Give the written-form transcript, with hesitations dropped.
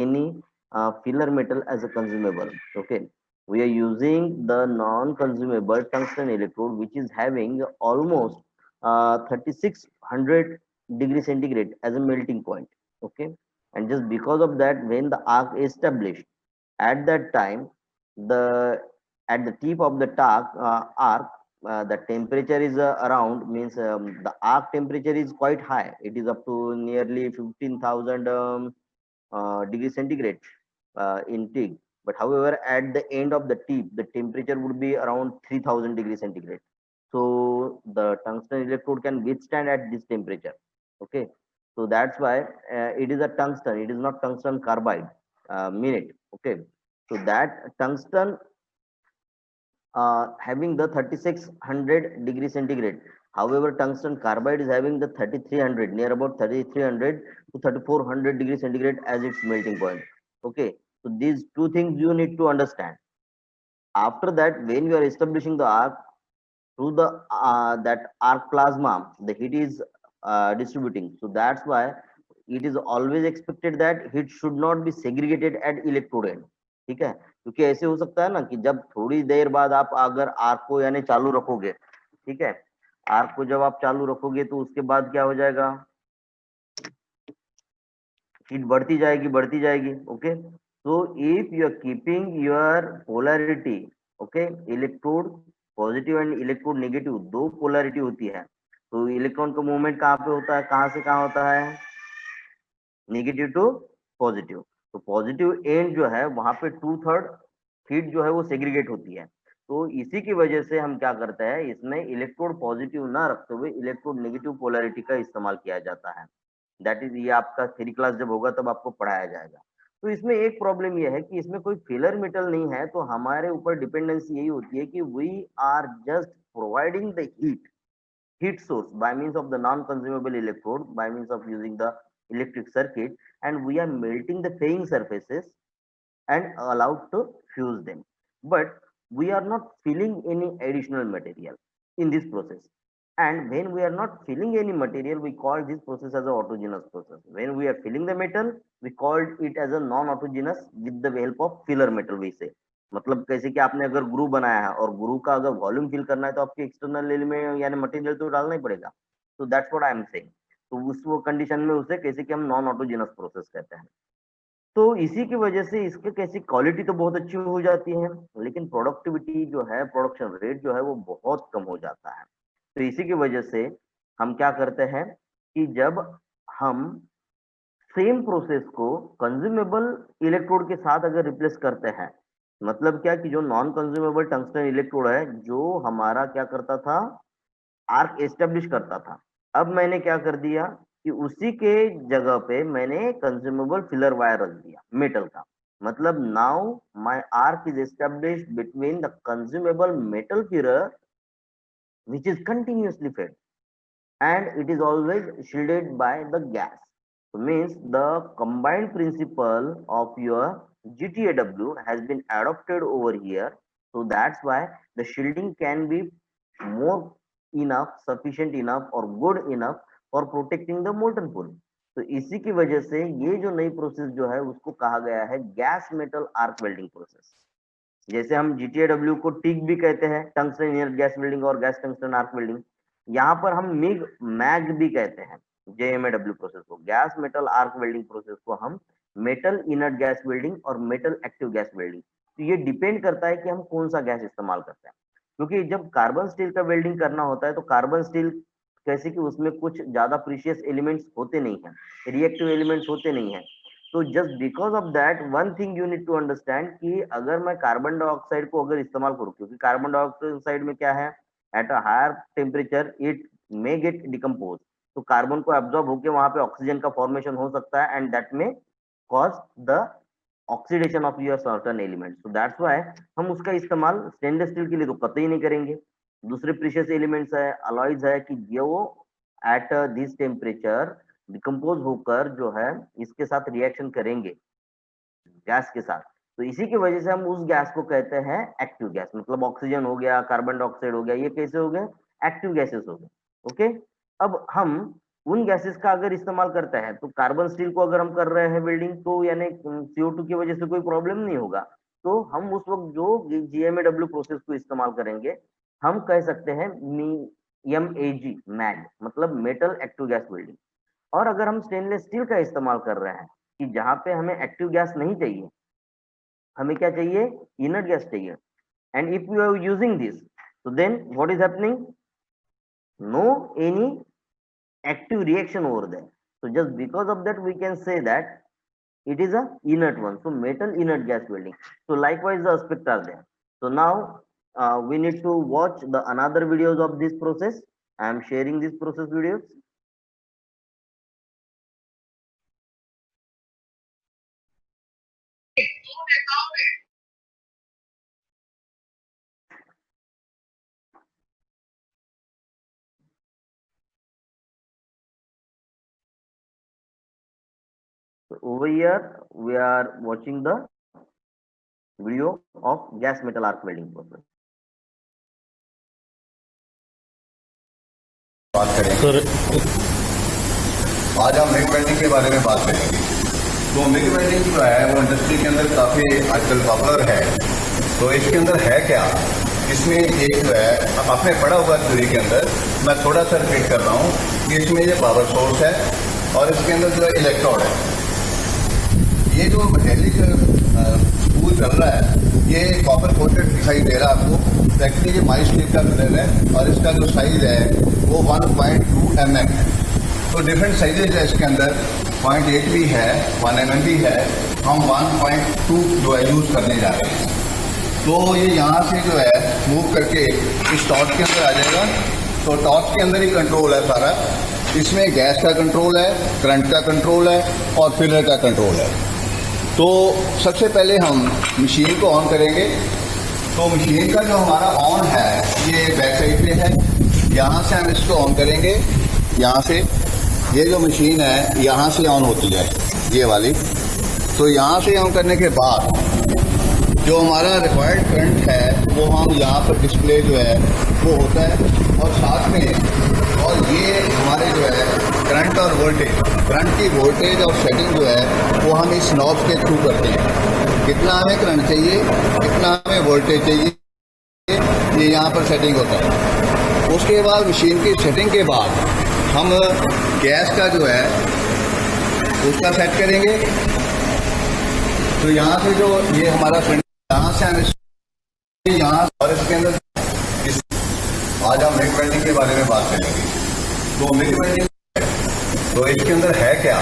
any filler metal as a consumable. Okay, we are using the non-consumable tungsten electrode, which is having almost 3600 degree centigrade as a melting point. Okay, and just because of that, when the arc is established, at that time, the at the tip of the arc, the temperature is around, means the arc temperature is quite high. It is up to nearly 15,000 degree centigrade in TIG. But however, at the end of the tip, the temperature would be around 3000 degree centigrade. So the tungsten electrode can withstand at this temperature. Okay, so that's why it is a tungsten. It is not tungsten carbide. Minute. Okay, so that tungsten having the 3600 degree centigrade. However, tungsten carbide is having the 3300, near about 3300 to 3400 degree centigrade as its melting point. Okay, so these two things you need to understand. After that, when you are establishing the arc through the that arc plasma, the heat is distributing. So that's why it is always expected that heat should not be segregated at electrode end. ठीक है, क्योंकि ऐसे हो सकता है ना कि जब थोड़ी देर बाद आप अगर आर्क को यानी चालू रखोगे, ठीक है, आर्क को जब आप चालू रखोगे तो उसके बाद क्या हो जाएगा, हीट बढ़ती जाएगी. Okay, so if you are keeping your polarity, okay, electrode positive and electrode negative, दो पोलैरिटी होती है, तो इलेक्ट्रॉन का मूवमेंट कहाँ पे होता है, कहाँ से कहाँ होता है, नेगेटिव टू पॉजिटिव. तो पॉजिटिव एंड जो है वहां पे 2/3 हीट जो है वो सेग्रीगेट होती है. तो इसी की वजह से हम क्या करते हैं, इसमें इलेक्ट्रोड पॉजिटिव ना रखते हुए इलेक्ट्रोड नेगेटिव पोलैरिटी का इस्तेमाल किया जाता है. दैट इज, ये आपका थ्योरी क्लास जब होगा तब आपको पढ़ाया जाएगा. तो इसमें एक प्रॉब्लम ये है कि इसमें कोई फिलर मेटल नहीं है, तो हमारे ऊपर डिपेंडेंसी यही होती है कि we are just providing the heat source by means of the non-consumable electrode, by means of using the electric circuit, and we are melting the fairing surfaces and allowed to fuse them. But we are not filling any additional material in this process. And when we are not filling any material, we call this process as a autogenous process. When we are filling the metal, we called it as a non-autogenous with the help of filler metal, we say. मतलब कैसे कि आपने अगर ग्रू बनाया है और ग्रू का अगर वॉल्यूम फिल करना है तो आपके एक्सटर्नल एलिमेंट यानी मटेरियल तो डालना ही पड़ेगा. तो that's what I am saying. तो उस वो कंडीशन में उसे कैसे कि हम नॉन ऑटोजेनस प्रोसेस कहते हैं. तो इसी की वजह से इसके कैसी क्वालिटी तो बहुत अच्छी हो जाती है, लेकिन प्रोडक्टिविटी जो है, प्रोडक्शन रेट जो है वो बहुत कम हो जाता है. तो इसी की वजह से हम क्या करते हैं कि जब हम सेम प्रोसेस को कंज्यूमेबल इलेक्ट्रोड के साथ अगर रिप्लेस करते हैं, मतलब क्या कि जो नॉन कंज्यूमेबल टंगस्टन इलेक्ट्रोड है जो हमारा क्या करता था, आर्क एस्टेब्लिश करता था, अब मैंने क्या कर दिया कि उसी के जगह पे मैंने कंज्यूमेबल फिलर वायर रख दिया मेटल का. मतलब now my arc is established between the consumable metal filler which is continuously fed, and it is always shielded by the gas. So means the combined principle of your GTAW has been adopted over here. So that's why the shielding can be more enough, sufficient enough or good enough for protecting the molten pool. तो इसी की वजह से ये जो नई process जो है उसको कहा गया है gas metal arc welding process. जैसे हम GTAW को टिग भी कहते हैं, टंगस्टन इनर गैस वेल्डिंग और गैस टंगस्टन आर्क वेल्डिंग. यहाँ पर हम मिग मैग भी कहते हैं JMAW प्रोसेस को, gas metal arc welding process को हम मेटल इनर्ट गैस वेल्डिंग और मेटल एक्टिव गैस वेल्डिंग. तो ये डिपेंड करता है कि हम कौन सा गैस इस्तेमाल करते हैं, क्योंकि जब कार्बन स्टील का वेल्डिंग करना होता है तो कार्बन स्टील कैसे कि उसमें कुछ ज्यादा प्रीशियस एलिमेंट्स होते नहीं हैं, रिएक्टिव एलिमेंट्स होते नहीं हैं. तो just because of that one thing you need to understand कि अगर मैं कार्बन डाइऑक्साइड को अगर इस्तेमाल करूं, क्योंकि कार्बन डाइऑक्साइड में क्या है, at a higher temperature it may get decompose. तो कार्बन को एब्जॉर्ब होकर वहां पे ऑक्सीजन का फॉर्मेशन हो सकता है and that may cause the oxidation of your certain element. So that's why हम उसका इस्तेमाल स्टेनलेस स्टील के लिए तो कतई नहीं करेंगे. दूसरे प्रीशियस एलिमेंट्स है, अलॉयज है कि जो एट दिस टेम्परेचर डिकम्पोज होकर जो है इसके साथ रिएक्शन करेंगे गैस के साथ. तो इसी की वजह से हम उस गैस को कहते हैं एक्टिव गैस. मतलब ऑक्सीजन हो गया, कार्बन डाइऑक्साइड हो गया, ये कैसे हो गए, एक्टिव गैसेस हो गए. ओके, अब हम उन गैसेस का अगर इस्तेमाल करता है, तो कार्बन स्टील को अगर हम कर रहे हैं वेल्डिंग, तो यानी CO2 की वजह से कोई प्रॉब्लम नहीं होगा। तो हम उस वक्त जो GMAW प्रोसेस को इस्तेमाल करेंगे, हम कह सकते हैं MEG, मैग, मतलब मेटल एक्टिव गैस वेल्डिंग। और अगर हम स्टेनलेस स्टील का इस्तेमाल कर रहे हैं कि जहां पे हमें एक्टिव गैस नहीं चाहिए, हमें क्या चाहिए, इनर्ट गैस चाहिए, and if you are using this, so then what is happening, no any active reaction over there, so just because of that we can say that it is a inert one, so metal inert gas welding. So likewise the aspects are there. So now we need to watch the another videos of this process. I am sharing this process videos. So over here we are watching the video of gas metal arc welding process. बात करें आज हम MiG welding के बारे में बात करेंगे। तो मिग वेल्डिंग जो है वो इंडस्ट्री के अंदर काफ़ी आजकल पॉपुलर है। तो इसके अंदर है क्या, इसमें एक जो है अब आपने पढ़ा हुआ थ्योरी के अंदर, मैं थोड़ा सा रिपीट कर रहा हूँ कि इसमें ये पावर सोर्स है और इसके अंदर जो है इलेक्ट्रोड है। ये जो मेटेलिक स्पूल चल रहा है ये कॉपर कोटेड दिखाई दे रहा है आपको। तो एक्चुअली ये माइस स्टील का मिनरल है और इसका जो साइज है वो 1.2 mm है। तो डिफरेंट साइजेज है इसके अंदर, 0.8 भी है, 1 mm भी है। हम 1.2 जो है यूज़ करने जा रहे हैं। तो ये यहाँ से जो है मूव करके इस टॉर्च के अंदर आ जाएगा। तो टॉर्च के अंदर ही कंट्रोल है सारा। इसमें गैस का कंट्रोल है, करंट का कंट्रोल है और फिलर का कंट्रोल है। तो सबसे पहले हम मशीन को ऑन करेंगे। तो मशीन का जो हमारा ऑन है ये बैक साइड पे है। यहाँ से हम इसको ऑन करेंगे, यहाँ से ये जो मशीन है यहाँ से ऑन होती है ये वाली। तो यहाँ से ऑन करने के बाद जो हमारा रिक्वायर्ड करंट है वो हम यहाँ पर डिस्प्ले जो है वो होता है। और साथ में और ये हमारे जो है करंट और वोल्टेज, करंट की वोल्टेज और सेटिंग जो है वो हम इस नॉब के थ्रू करते हैं। कितना हमें करंट चाहिए, कितना हमें वोल्टेज चाहिए, ये यहाँ पर सेटिंग होता है। उसके बाद मशीन की सेटिंग के बाद हम गैस का जो है उसका सेट करेंगे। तो यहाँ से जो ये हमारा यहाँ से हम यहाँ और इसके अंदर आज हम मिग वेल्डिंग के बारे में बात करेंगे। तो मिग वेल्डिंग तो इसके अंदर है क्या।